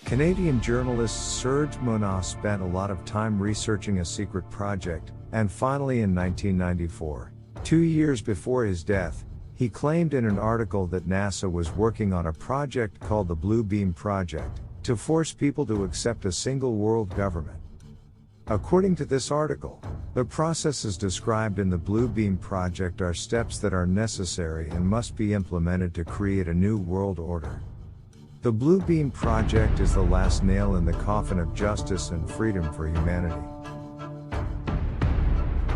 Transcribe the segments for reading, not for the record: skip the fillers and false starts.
Canadian journalist Serge Monod spent a lot of time researching a secret project, and finally in 1994, 2 years before his death, he claimed in an article that NASA was working on a project called the Blue Beam Project, to force people to accept a single world government. According to this article, the processes described in the Blue Beam Project are steps that are necessary and must be implemented to create a new world order. The Blue Beam Project is the last nail in the coffin of justice and freedom for humanity.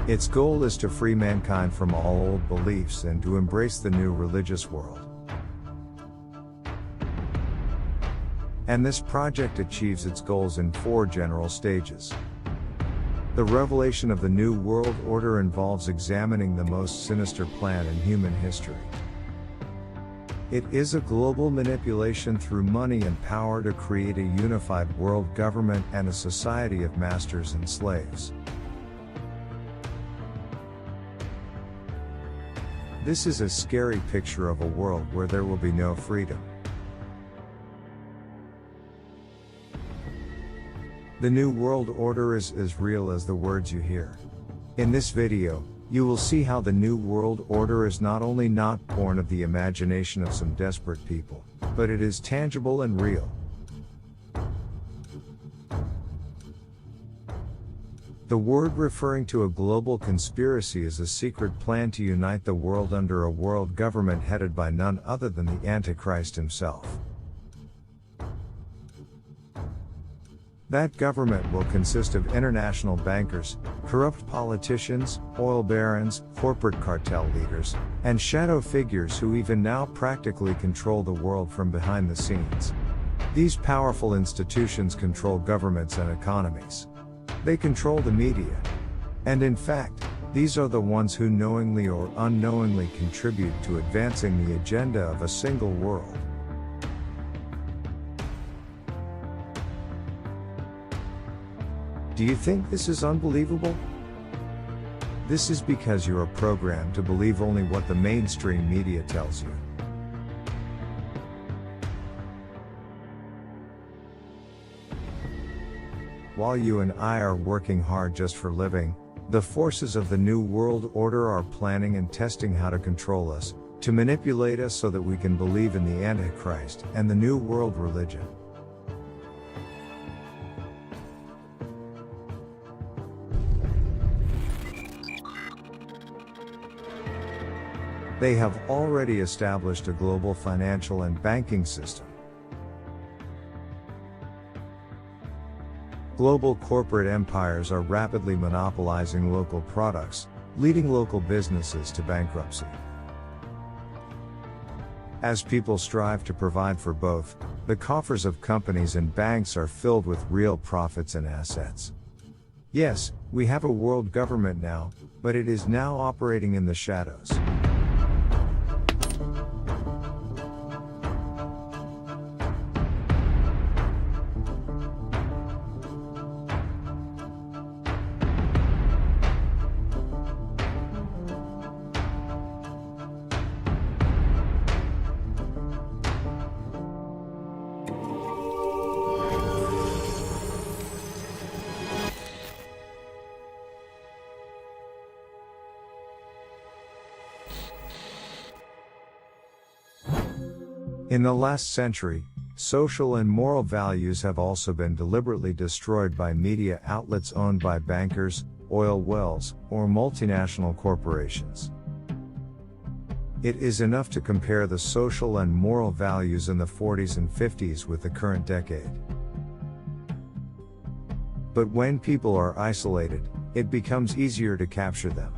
Its goal is to free mankind from all old beliefs and to embrace the new religious world. And this project achieves its goals in 4 general stages. The revelation of the New World Order involves examining the most sinister plan in human history. It is a global manipulation through money and power to create a unified world government and a society of masters and slaves. This is a scary picture of a world where there will be no freedom. The New World Order is as real as the words you hear. In this video, you will see how the New World Order is not only not born of the imagination of some desperate people, but it is tangible and real. The word referring to a global conspiracy is a secret plan to unite the world under a world government headed by none other than the Antichrist himself. That government will consist of international bankers, corrupt politicians, oil barons, corporate cartel leaders, and shadow figures who even now practically control the world from behind the scenes. These powerful institutions control governments and economies. They control the media. And in fact, these are the ones who knowingly or unknowingly contribute to advancing the agenda of a single world. Do you think this is unbelievable? This is because you are programmed to believe only what the mainstream media tells you. While you and I are working hard just for living, the forces of the New World Order are planning and testing how to control us, to manipulate us so that we can believe in the Antichrist and the New World religion. They have already established a global financial and banking system. Global corporate empires are rapidly monopolizing local products, leading local businesses to bankruptcy. As people strive to provide for both, the coffers of companies and banks are filled with real profits and assets. Yes, we have a world government now, but it is now operating in the shadows. In the last century, social and moral values have also been deliberately destroyed by media outlets owned by bankers, oil wells, or multinational corporations. It is enough to compare the social and moral values in the 40s and 50s with the current decade. But when people are isolated, it becomes easier to capture them.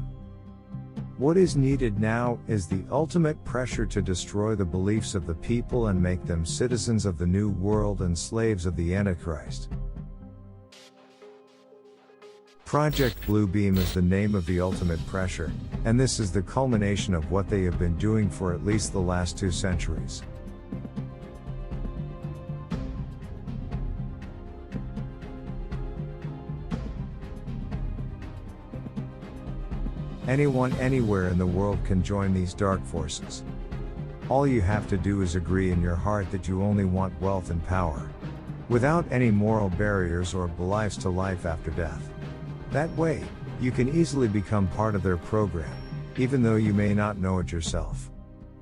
What is needed now is the ultimate pressure to destroy the beliefs of the people and make them citizens of the new world and slaves of the Antichrist. Project Blue Beam is the name of the ultimate pressure, and this is the culmination of what they have been doing for at least the last 2 centuries. Anyone anywhere in the world can join these dark forces. All you have to do is agree in your heart that you only want wealth and power. without any moral barriers or beliefs to life after death. That way, you can easily become part of their program, even though you may not know it yourself.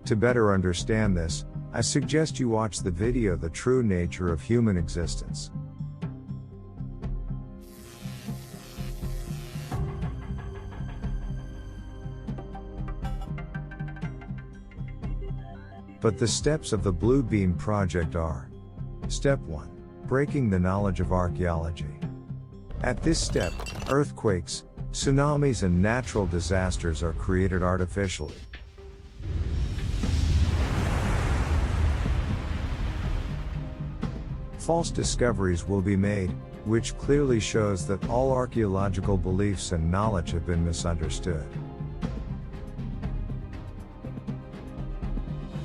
To better understand this, I suggest you watch the video The True Nature of Human Existence. But the steps of the Blue Beam Project are: Step 1. Breaking the knowledge of archaeology. At this step, earthquakes, tsunamis and natural disasters are created artificially. False discoveries will be made, which clearly shows that all archaeological beliefs and knowledge have been misunderstood.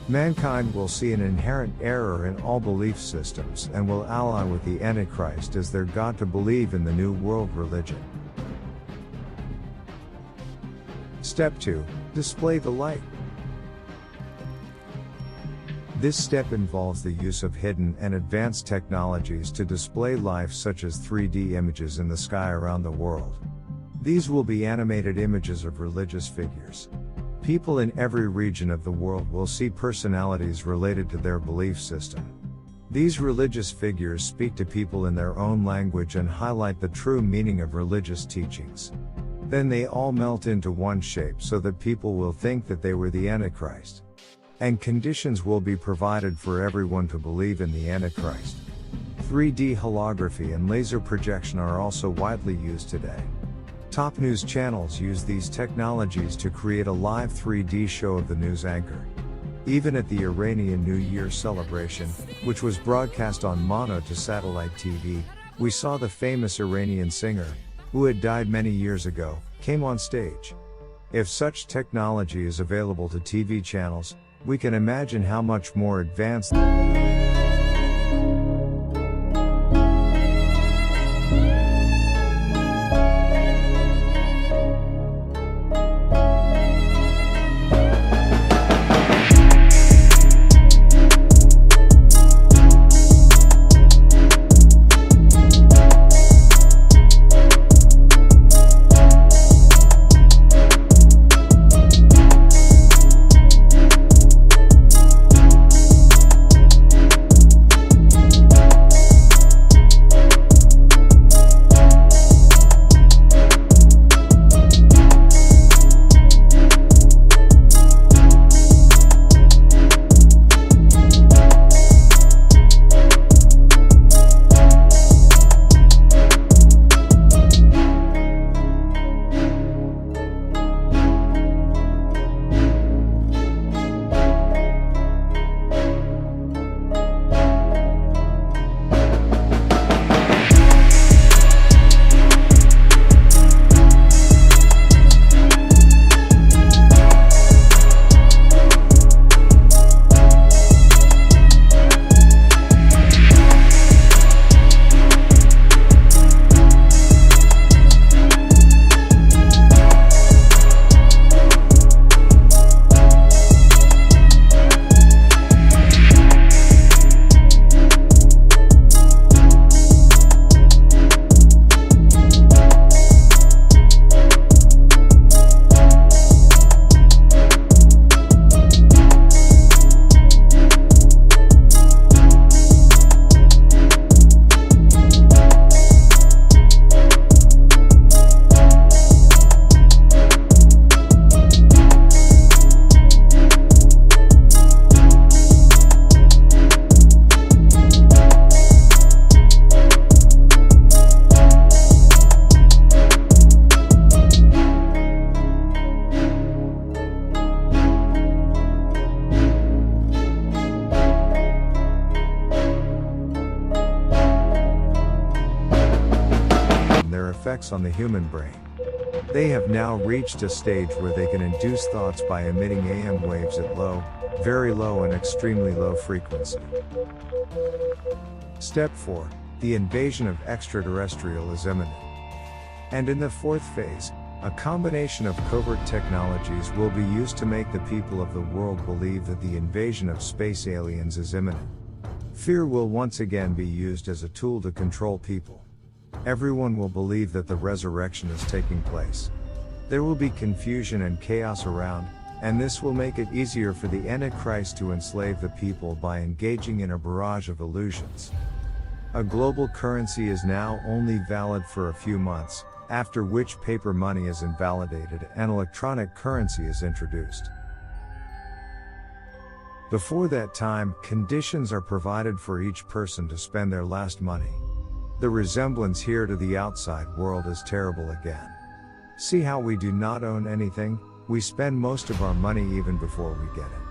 Mankind will see an inherent error in all belief systems and will ally with the Antichrist as their God to believe in the New World religion. Step 2. Display the light. This step involves the use of hidden and advanced technologies to display life, such as 3D images in the sky around the world. These will be animated images of religious figures. People in every region of the world will see personalities related to their belief system. These religious figures speak to people in their own language and highlight the true meaning of religious teachings. Then they all melt into one shape so that people will think that they were the Antichrist. And conditions will be provided for everyone to believe in the Antichrist. 3D holography and laser projection are also widely used today. Top news channels use these technologies to create a live 3D show of the news anchor. Even at the Iranian New Year celebration, which was broadcast on mono to satellite TV, we saw the famous Iranian singer, who had died many years ago, came on stage. If such technology is available to TV channels, we can imagine how much more advanced. Effects on the human brain. They have now reached a stage where they can induce thoughts by emitting AM waves at low, very low and extremely low frequency. Step 4. The invasion of extraterrestrial is imminent. And in the fourth phase, a combination of covert technologies will be used to make the people of the world believe that the invasion of space aliens is imminent. Fear will once again be used as a tool to control people. Everyone will believe that the resurrection is taking place. There will be confusion and chaos around, and this will make it easier for the Antichrist to enslave the people by engaging in a barrage of illusions. A global currency is now only valid for a few months, after which paper money is invalidated and electronic currency is introduced. Before that time, conditions are provided for each person to spend their last money. The resemblance here to the outside world is terrible again. See how we do not own anything, we spend most of our money even before we get it.